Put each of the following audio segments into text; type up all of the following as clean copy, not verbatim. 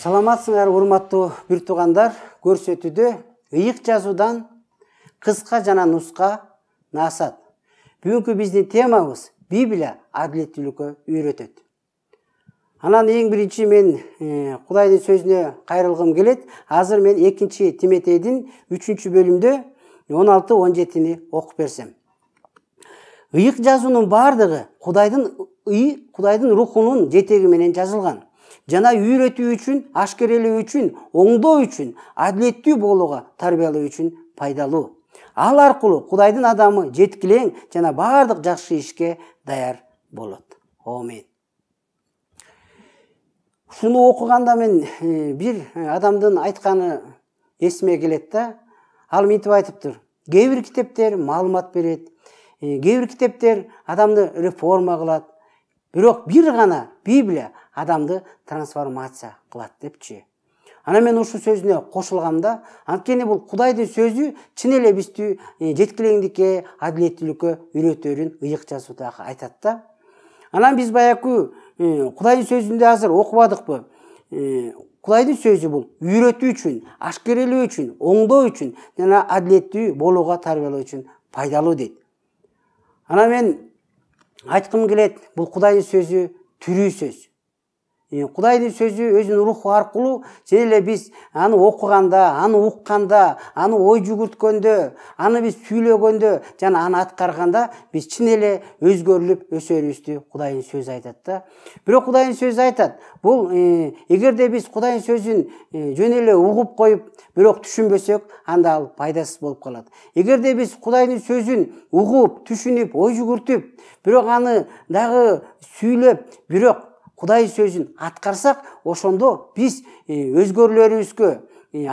Саламатсыңар, урматтуу бир туугандар. Көрсөтүүдө ыйык жазуудан кыска жана нуска насаат. Бүгүнкү биздин темабыз Библия адилеттүүлүккө үйрөтөт. Анан эң биринчи мен Кудайдын сөзүнө кайрылгым келет. Азыр мен 2 Тимотейдин 3-бөлүмдө 16-17-ни окуп берсем. Ыйык жазуунун бардыгы Кудайдын рухунун жетеги менен жазылган. Жана үйрөтүү үчүн, ашкерелөө үчүн, оңдоо үчүн, адилеттүү болууга тарбиялоо үчүн пайдалуу. Ал аркылуу Кудайдын адамы жеткилең жана бардык жакшы ишке даяр болот. Амин. Ушуну окуганда мен бир адамдын айтканы эсиме келет да. Ал мынтип айтыптыр. Кээ бир китептер маалымат берет, кээ бир китептер адамды реформа кылат. Бирок бир гана Библия адамды трансформация кылат депчи. Ана мен ушу сөзүнө кошулгамда, анткени бул Кудайдын сөзү чын эле бизди жеткилеңдикке, адилеттүүлүккө үйрөтөрүн ыйык жазууда айтат да. Анан биз баягы Кудайдын сөзүндө азыр окубадыкпы? Кудайдын сөзү бул үйрөтүү үчүн, ашкерелөө үчүн, оңдоо үчүн жана адилеттүү болууга тарбиялоо үчүн пайдалуу дейт. Ана мен айткым келет, бул Кудайдын сөзү тирүү сөз. Кудайдын сөзү өзүнүн руху аркылуу жөн эле биз аны окуганда, аны укканда, аны ой жүгүрткөндө, аны биз сүйлөгөндө жана аны аткарганда биз чын эле өзгөрүлүп өсөрүбүздү Кудайдын сөзү айтат да. Бирок Кудайдын сөзү айтат, бул эгерде биз Кудайдын сөзүн жөн эле угуп коюп, бирок түшүнбөсөк, анда ал пайдасыз болуп калат. Эгерде биз Кудайдын сөзүн угуп, түшүнүп, ой жүгүртүп, бирок аны дагы сүйлөп, бирок Кудайдын сөзүн аткарсак, ошондо биз өзгөрүлөрүбүзгө,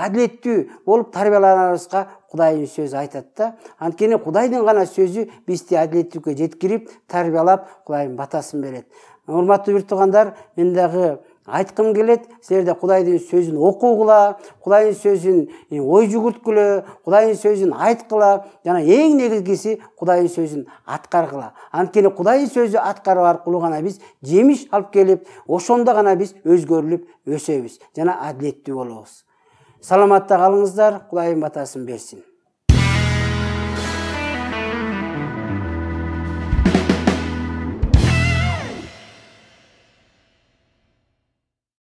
адилеттүү болуп тарбияланарыбызга Кудайдын сөзү айтат да. Анткени Кудайдын гана сөзү бизди адилеттүүлүккө жеткирип, тарбиялап, Кудайдын батасын берет. Урматтуу бир туугандар, мен дагы айткым келет, силерде Кудайдын сөзүн окугула, Кудайдын сөзүн ой жүгүрткүлө, Кудайдын сөзүн айткыла, жана эң негизгиси Кудайдын сөзүн аткаргыла. Анткени Кудайдын сөзү аткаруу аркылуу гана биз жемиш алып келип, ошондо гана биз өзгөрүлүп өсөбүз жана адилеттүү болобуз. Саламатта калыңыздар, Кудайдын батасын берсин.